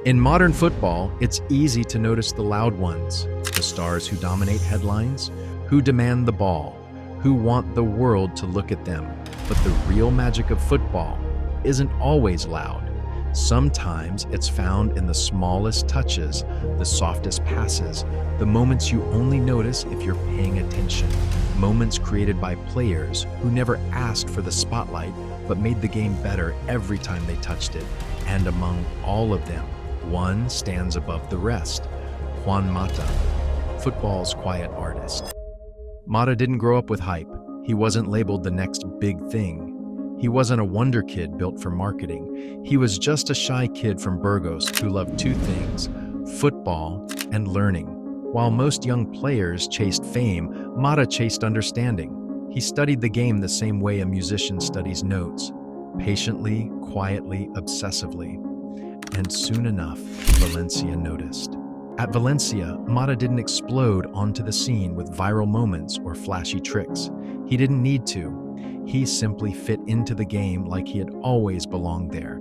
In modern football, it's easy to notice the loud ones, the stars who dominate headlines, who demand the ball, who want the world to look at them. But the real magic of football isn't always loud. Sometimes it's found in the smallest touches, the softest passes, the moments you only notice if you're paying attention. Moments created by players who never asked for the spotlight but made the game better every time they touched it. And among all of them, one stands above the rest: Juan Mata, football's quiet artist. Mata didn't grow up with hype. He wasn't labeled the next big thing. He wasn't a wonder kid built for marketing. He was just a shy kid from Burgos who loved two things: football and learning. While most young players chased fame, Mata chased understanding. He studied the game the same way a musician studies notes: patiently, quietly, obsessively. And soon enough, Valencia noticed. At Valencia, Mata didn't explode onto the scene with viral moments or flashy tricks. He didn't need to. He simply fit into the game like he had always belonged there.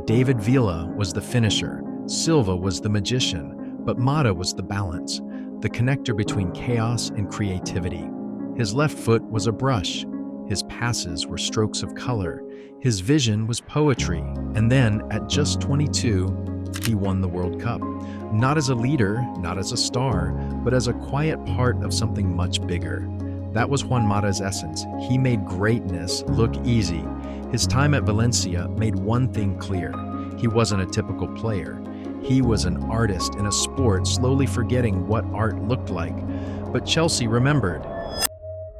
David Villa was the finisher, Silva was the magician, but Mata was the balance, the connector between chaos and creativity. His left foot was a brush. His passes were strokes of color. His vision was poetry. And then, at just 22, he won the World Cup. Not as a leader, not as a star, but as a quiet part of something much bigger. That was Juan Mata's essence. He made greatness look easy. His time at Valencia made one thing clear: he wasn't a typical player. He was an artist in a sport slowly forgetting what art looked like. But Chelsea remembered.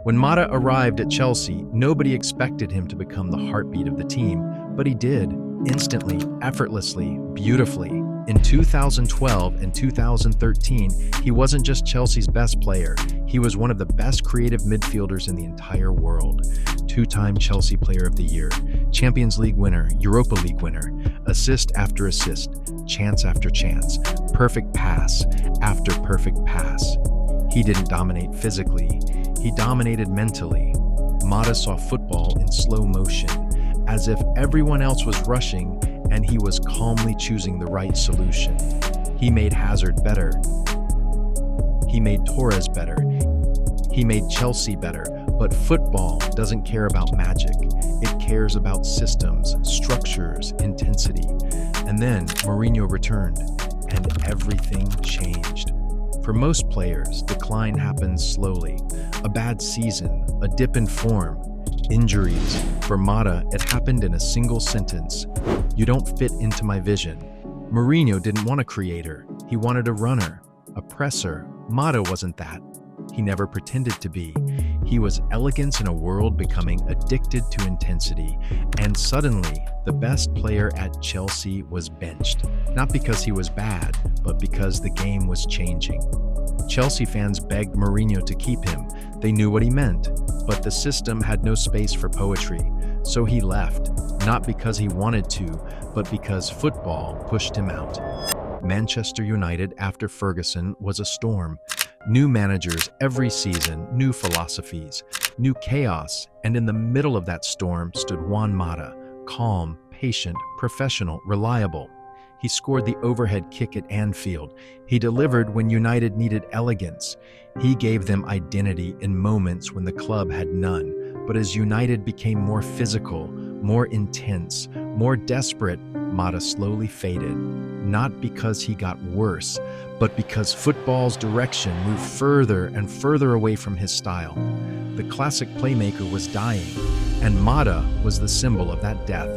When Mata arrived at Chelsea, nobody expected him to become the heartbeat of the team, but he did, instantly, effortlessly, beautifully. In 2012 and 2013, he wasn't just Chelsea's best player, he was one of the best creative midfielders in the entire world. Two-time Chelsea Player of the Year, Champions League winner, Europa League winner, assist after assist, chance after chance, perfect pass after perfect pass. He didn't dominate physically, he dominated mentally. Mata saw football in slow motion, as if everyone else was rushing and he was calmly choosing the right solution. He made Hazard better. He made Torres better. He made Chelsea better. But football doesn't care about magic. It cares about systems, structures, intensity. And then Mourinho returned, and everything changed. For most players, decline happens slowly. A bad season, a dip in form, injuries. For Mata, it happened in a single sentence: "You don't fit into my vision." Mourinho didn't want a creator. He wanted a runner, a presser. Mata wasn't that. He never pretended to be. He was elegance in a world becoming addicted to intensity. And suddenly, the best player at Chelsea was benched. Not because he was bad, but because the game was changing. Chelsea fans begged Mourinho to keep him. They knew what he meant, but the system had no space for poetry. So he left, not because he wanted to, but because football pushed him out. Manchester United after Ferguson was a storm. New managers every season, new philosophies, new chaos, and in the middle of that storm stood Juan Mata, calm, patient, professional, reliable. He scored the overhead kick at Anfield. He delivered when United needed elegance. He gave them identity in moments when the club had none. But as United became more physical, more intense, more desperate, Mata slowly faded. Not because he got worse, but because football's direction moved further and further away from his style. The classic playmaker was dying, and Mata was the symbol of that death.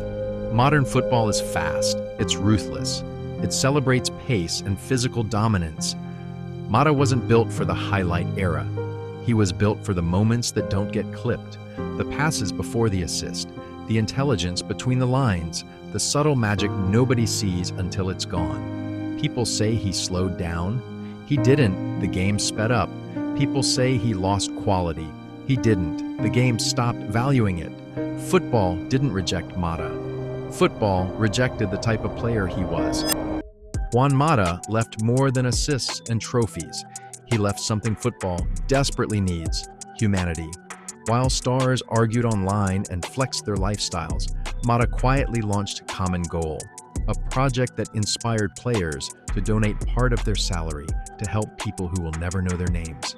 Modern football is fast, it's ruthless. It celebrates pace and physical dominance. Mata wasn't built for the highlight era. He was built for the moments that don't get clipped, the passes before the assist, the intelligence between the lines, the subtle magic nobody sees until it's gone. People say he slowed down. He didn't. The game sped up. People say he lost quality. He didn't. The game stopped valuing it. Football didn't reject Mata. Football rejected the type of player he was. Juan Mata left more than assists and trophies. He left something football desperately needs: humanity. While stars argued online and flexed their lifestyles, Mata quietly launched a common goal: a project that inspired players to donate part of their salary to help people who will never know their names.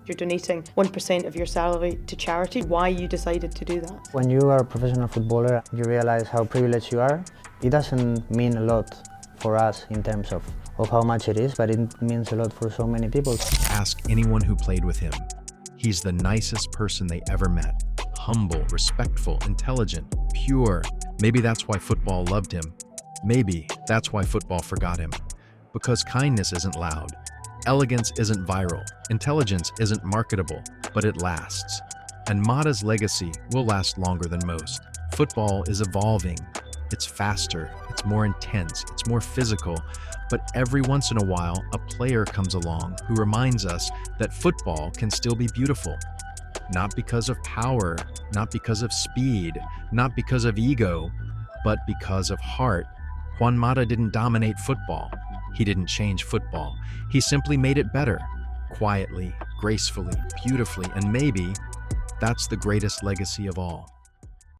You're donating 1% of your salary to charity. Why you decided to do that? When you are a professional footballer, you realize how privileged you are. It doesn't mean a lot for us in terms of how much it is, but it means a lot for so many people. Ask anyone who played with him. He's the nicest person they ever met. Humble, respectful, intelligent, pure. Maybe that's why football loved him. Maybe that's why football forgot him. Because kindness isn't loud. Elegance isn't viral. Intelligence isn't marketable, but it lasts. And Mata's legacy will last longer than most. Football is evolving. It's faster, it's more intense, it's more physical, but every once in a while, a player comes along who reminds us that football can still be beautiful. Not because of power, not because of speed, not because of ego, but because of heart. Juan Mata didn't dominate football. He didn't change football. He simply made it better, quietly, gracefully, beautifully, and maybe that's the greatest legacy of all.